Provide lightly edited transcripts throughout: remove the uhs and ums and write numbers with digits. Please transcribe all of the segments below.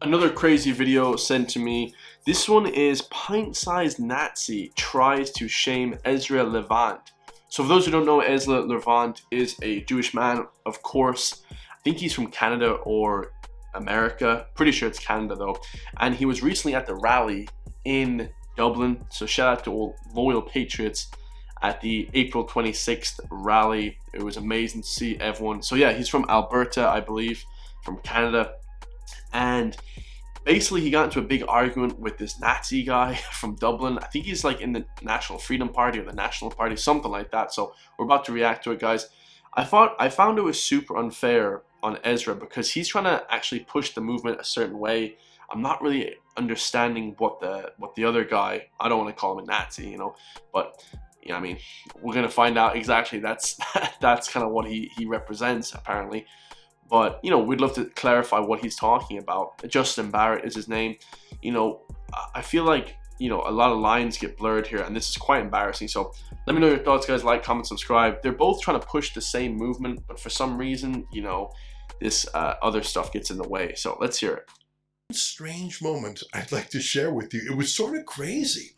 Another crazy video sent to me. This one is pint-sized Nazi tries to shame Ezra Levant. So for those who don't know, Ezra Levant is a Jewish man, of course. I think he's from Canada or America. Pretty sure it's Canada though. And he was recently at the rally in Dublin. So shout out to all loyal patriots at the April 26th rally. It was amazing to see everyone. So yeah, he's from Alberta, I believe, from Canada. And basically he got into a big argument with this Nazi guy from Dublin. I think he's like in the National Freedom Party or the National Party, something like that. So we're about to react to it, guys. I found it was super unfair on Ezra because he's trying to actually push the movement a certain way. I'm not really understanding what the other guy, I don't want to call him a Nazi, you know, but I mean, we're gonna find out exactly. That's kind of what he represents apparently. But, you know, we'd love to clarify what he's talking about. Justin Barrett is his name. You know, I feel like, you know, a lot of lines get blurred here, and this is quite embarrassing. So let me know your thoughts, guys. Like, comment, subscribe. They're both trying to push the same movement, but for some reason, you know, this other stuff gets in the way. So let's hear it. Strange moment I'd like to share with you. It was sort of crazy.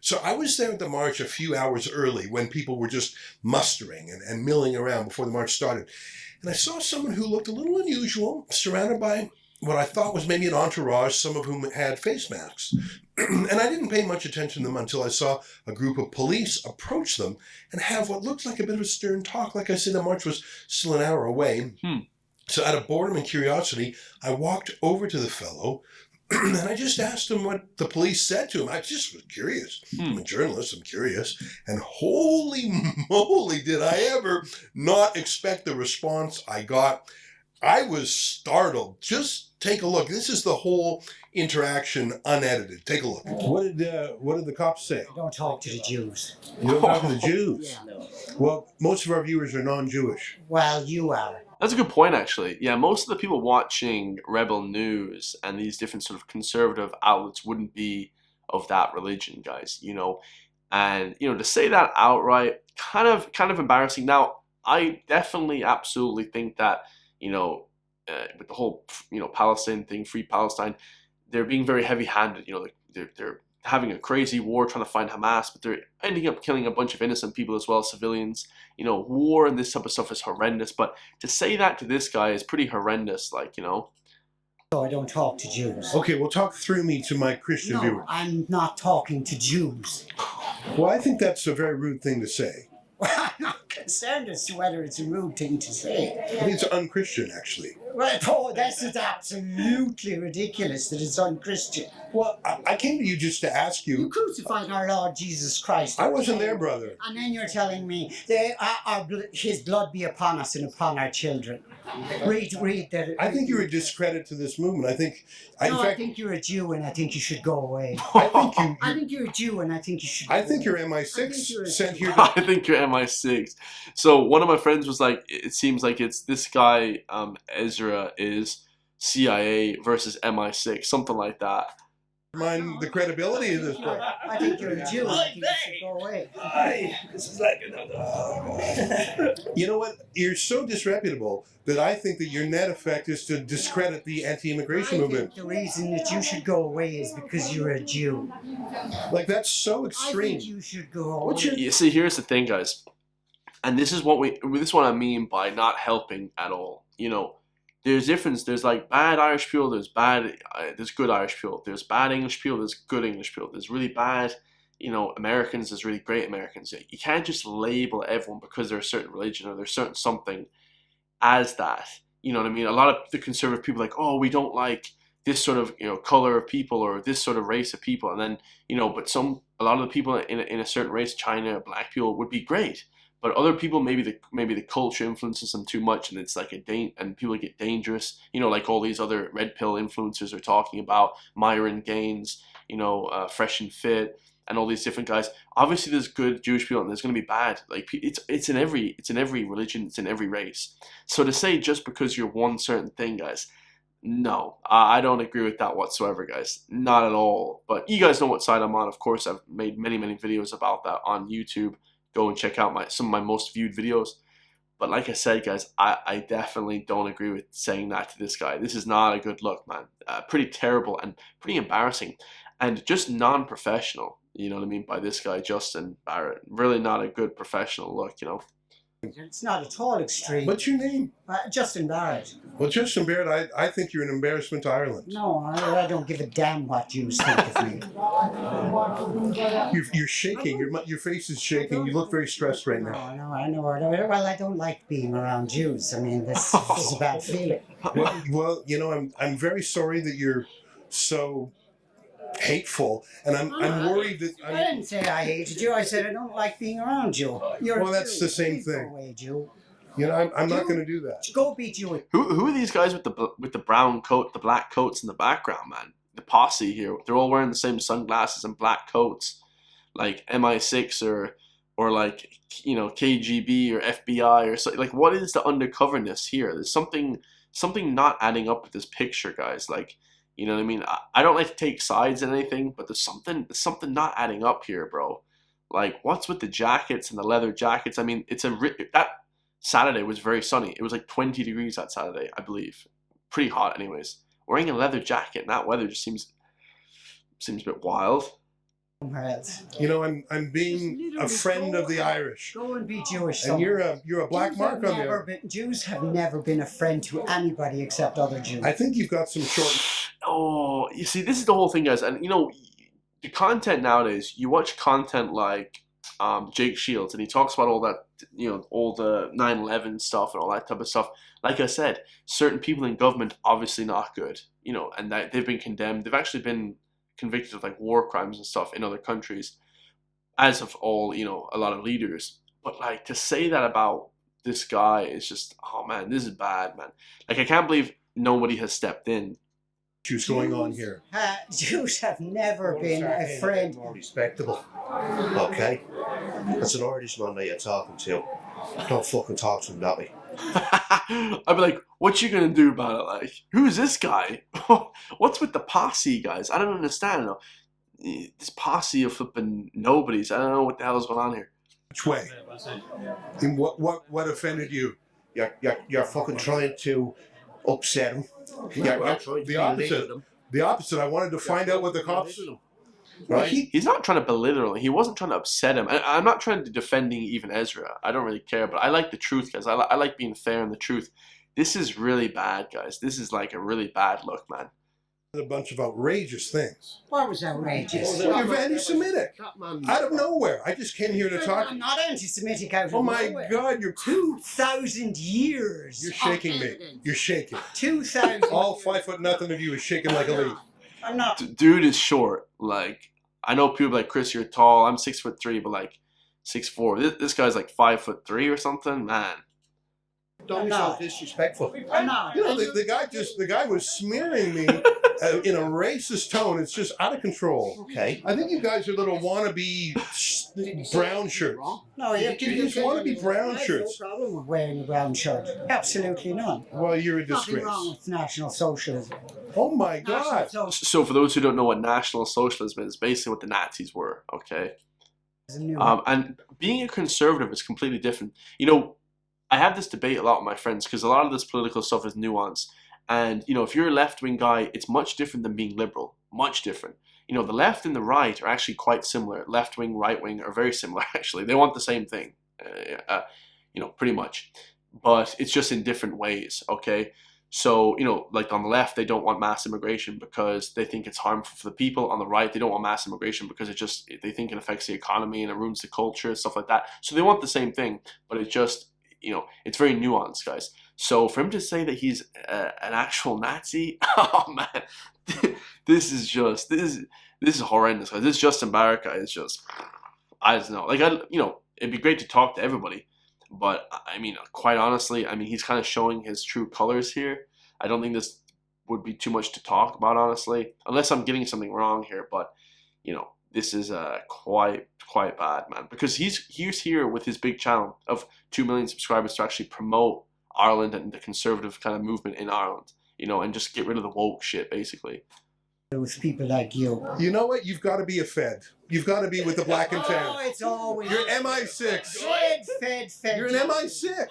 So I was there at the march a few hours early when people were just mustering and milling around before the march started. And I saw someone who looked a little unusual, surrounded by what I thought was maybe an entourage, some of whom had face masks. And I didn't pay much attention to them until I saw a group of police approach them and have what looked like a bit of a stern talk. Like I said, the march was still an hour away. So out of boredom and curiosity, I walked over to the fellow and I just asked him what the police said to him. I just was curious. I'm a journalist, I'm curious. And holy moly, did I ever not expect the response I got. I was startled. Just take a look. This is the whole interaction unedited. Take a look. What did the cops say? Don't talk to the Jews. You don't talk to the Jews? Yeah. No. Well, most of our viewers are non-Jewish. Well, you are. That's a good point, actually. Yeah, most of the people watching Rebel News and these different sort of conservative outlets wouldn't be of that religion, guys, you know. And, you know, to say that outright, kind of embarrassing. Now, I definitely absolutely think that, you know, with the whole, you know, Palestine thing, Free Palestine, they're being very heavy-handed. You know, they're having a crazy war trying to find Hamas, but they're ending up killing a bunch of innocent people as well, civilians. You know, war and this type of stuff is horrendous, but to say that to this guy is pretty horrendous, like, you know. So I don't talk to Jews. Okay, well, talk through me to my Christian viewers. No, I'm not talking to Jews. Well, I think that's a very rude thing to say. Well, I'm not concerned as to whether it's a rude thing to say. I think it's unchristian, actually. Well, oh, this is absolutely ridiculous that it's unchristian. Well, I came to you just to ask You you. crucified our Lord Jesus Christ. I wasn't there, brother. And then you're telling me his blood be upon us and upon our children. Read that. I think you're a discredit to this movement. I think you're a Jew and I think you should go away. I think you're a Jew and I think you should go I think away. you're MI6 sent here. I think you're MI6. So one of my friends was like, it seems like it's this guy, Ezra, is CIA versus MI6, something like that. Mind the credibility of this one. I think you're a Jew. I think you should go away. This is like another. You know what? You're so disreputable that I think that your net effect is to discredit the anti-immigration movement. The reason that you should go away is because you're a Jew. Like, that's so I extreme. think you should go away. You see, here's the thing, guys, and this is what I mean by not helping at all. You know, there's difference. There's like bad Irish people. There's good Irish people. There's bad English people. There's good English people. There's really bad, you know, Americans. There's really great Americans. You can't just label everyone because they're a certain religion or they're certain something as that. You know what I mean? A lot of the conservative people are like, oh, we don't like this sort of, you know, color of people or this sort of race of people, and then, you know, but a lot of the people in a certain race, China, black people, would be great. But other people, maybe the culture influences them too much, and it's like and people get dangerous. You know, like all these other red pill influencers are talking about, Myron Gaines, you know, Fresh and Fit, and all these different guys. Obviously, there's good Jewish people, and there's going to be bad. Like it's in every religion, it's in every race. So to say just because you're one certain thing, guys, no, I don't agree with that whatsoever, guys. Not at all. But you guys know what side I'm on. Of course, I've made many videos about that on YouTube. Go and check out some of my most viewed videos. But like I said, guys, I definitely don't agree with saying that to this guy. This is not a good look, man. Pretty terrible and pretty embarrassing, and just non-professional. You know what I mean by this guy, Justin Barrett. Really not a good professional look, you know. It's not at all extreme. What's your name? Justin Barrett. Well, Justin Barrett, I think you're an embarrassment to Ireland. No, I don't give a damn what Jews think of me. You're shaking. Your face is shaking. You look very stressed right now. I know. Well, I don't like being around Jews. I mean, this is a bad feeling. Well, you know, I'm very sorry that you're so hateful, and I'm worried that I didn't say I hated you. I said I don't like being around you. You're well, that's the same thing. Go away, Jew. You know, I'm not going to do that. Go be Jewish. Who are these guys with the brown coat, the black coats in the background, man? The posse here. They're all wearing the same sunglasses and black coats, like MI6 or like, you know, KGB or FBI or something. Like, what is the undercoverness here? There's something not adding up with this picture, guys. Like, you know what I mean? I don't like to take sides in anything, but there's something not adding up here, bro. Like, what's with the jackets and the leather jackets? I mean, that Saturday was very sunny. It was like 20 degrees that Saturday, I believe. Pretty hot, anyways. Wearing a leather jacket in that weather just seems a bit wild. You know, I'm being a friend of the Irish. Go and be Jewish. And you're a black mark on there. Jews have never been a friend to anybody except other Jews. I think you've got some short. Oh, you see, this is the whole thing, guys. And you know, the content nowadays. You watch content like Jake Shields, and he talks about all that, you know, all the 9/11 stuff and all that type of stuff. Like I said, certain people in government obviously not good, you know, and that they've been condemned. They've actually been convicted of like war crimes and stuff in other countries, as of all, you know, a lot of leaders. But like to say that about this guy is just, oh man, this is bad, man. Like I can't believe nobody has stepped in. Issues going on here. Jews have never been a friend. More respectable. Okay? That's an Irishman that you're talking to. Don't fucking talk to him that way. I'd be like, what you gonna do about it? Like, who's this guy? What's with the posse, guys? I don't understand. This posse of flipping nobodies. I don't know what the hell is going on here. Which way? In what offended you? You're fucking trying to upset him. You're trying to the opposite. The opposite. I wanted to find out what the cops. Right? He's not trying to belittle him. He wasn't trying to upset him. I'm not trying to defending even Ezra. I don't really care, but I like the truth, guys. I like being fair in the truth. This is really bad, guys. This is like a really bad look, man. A bunch of outrageous things. What was outrageous? Well, you're anti-Semitic. Out of nowhere. I just came here to talk. I'm not anti-Semitic out of nowhere. Oh my God, you're 2,000 years. You're shaking me. You're shaking. 2,000. All 5 foot nothing of you is shaking like a leaf. I'm not. Dude is short. Like, I know people like, Chris, you're tall. I'm 6'3", but like 6'4". This guy's like 5'3" or something. Man. Don't be so disrespectful. I'm not. You know, the guy was smearing me in a racist tone. It's just out of control. Okay. I think you guys are little wannabe brown shirts. No, You just wannabe brown shirts. No problem with wearing a brown shirt. Absolutely none. Well, you're a Nothing disgrace. wrong with National Socialism. Oh my God. National So for those who don't know what National Socialism is, basically what the Nazis were, okay? Socialism. And being a conservative is completely different. You know, I have this debate a lot with my friends because a lot of this political stuff is nuanced. And, you know, if you're a left-wing guy, it's much different than being liberal. Much different. You know, the left and the right are actually quite similar. Left-wing, right-wing are very similar, actually. They want the same thing, you know, pretty much. But it's just in different ways, okay? So, you know, like on the left, they don't want mass immigration because they think it's harmful for the people. On the right, they don't want mass immigration because they think it affects the economy and it ruins the culture and stuff like that. So they want the same thing, but it just, you know, it's very nuanced, guys. So for him to say that he's an actual Nazi, oh man, this is horrendous, guys. This Justin Barrett guy is just, I don't know. Like, you know, it'd be great to talk to everybody, but I mean, quite honestly, I mean, he's kind of showing his true colors here. I don't think this would be too much to talk about, honestly, unless I'm getting something wrong here. But you know, this is quite bad, man, because he's here with his big channel of 2 million subscribers to actually promote Ireland and the conservative kind of movement in Ireland, you know, and just get rid of the woke shit, basically. with people like you. You know what? You've got to be a Fed. You've got to be with the black and Oh, tan. it's always You're MI6. Fed. You're an MI6.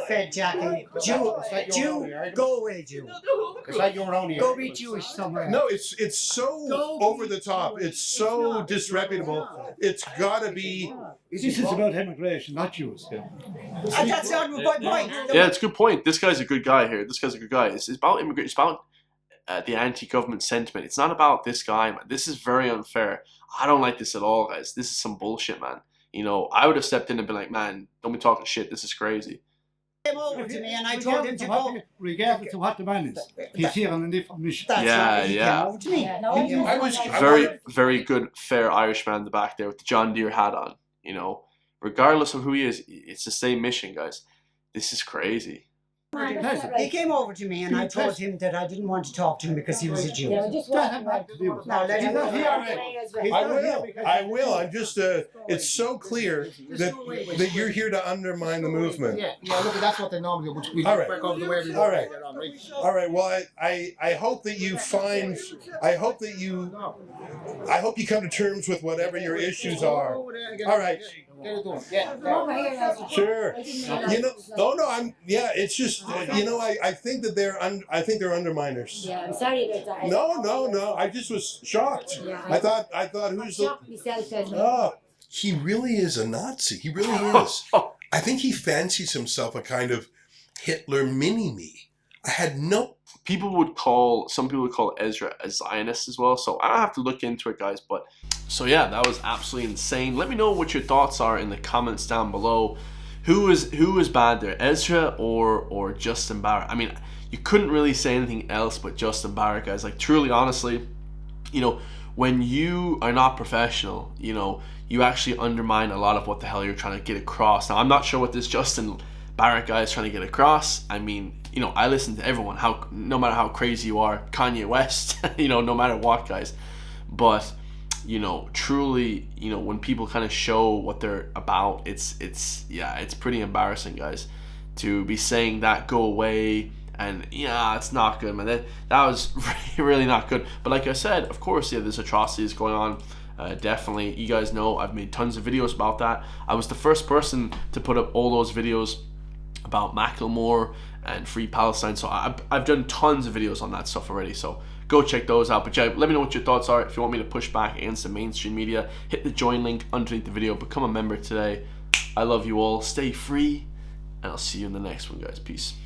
Fed, Jackie. Jew, go away, Jew. It's like you're only. Go be Jewish somewhere. No, it's so over the top. It's so disreputable. It's got to be. This is about immigration, not Jews. And that's not my point. Yeah, it's a good point. This guy's a good guy here. This guy's a good guy. It's about immigration. It's about the anti-government sentiment. It's not about this guy, man. This is very unfair. I don't like this at all, guys. This is some bullshit, man. You know, I would have stepped in and been like, man, don't be talking shit. This is crazy. He came over to me and I told him to go. Regardless of what the man is, he's here on a different mission. That's Yeah, right. He yeah. came over to me. I was Very good, fair Irishman in the back there with the John Deere hat on. You know, regardless of who he is, it's the same mission, guys. This is crazy. He came over to me and I told him that I didn't want to talk to him because he was a Jew. Now let him I will. I'm just. It's so clear that you're here to undermine the movement. Yeah, look, that's what they normally do. Which we All right. work over the way we All right. work. All right. Well, I hope that you find. I hope you come to terms with whatever your issues are. All right. Sure. You know. No. It's just. I think that I think they're underminers. Yeah, I'm sorry about that. No. I just was shocked. Yeah, I thought who's the. shocked myself as Oh, he really is a Nazi. He really is. I think he fancies himself a kind of Hitler mini-me. I had no. Some people would call Ezra a Zionist as well. So I don't have to look into it, guys. But so yeah, that was absolutely insane. Let me know what your thoughts are in the comments down below. Who is bad there, Ezra or Justin Barrett? I mean, you couldn't really say anything else but Justin Barrett, guys. Like, truly, honestly, you know, when you are not professional, you know, you actually undermine a lot of what the hell you're trying to get across. Now, I'm not sure what this Justin Barrett guy is trying to get across. I mean, you know, I listen to everyone, no matter how crazy you are, Kanye West, you know, no matter what, guys. But you know, truly, you know, when people kind of show what they're about, it's pretty embarrassing, guys, to be saying that go away. And yeah, it's not good, man. That was really not good. But like I said, of course, yeah, there's atrocities going on. Definitely, you guys know I've made tons of videos about that. I was the first person to put up all those videos about Macklemore and Free Palestine. So I've done tons of videos on that stuff already. So go check those out. But yeah, let me know what your thoughts are. If you want me to push back against the mainstream media, hit the join link underneath the video. Become a member today. I love you all. Stay free. And I'll see you in the next one, guys. Peace.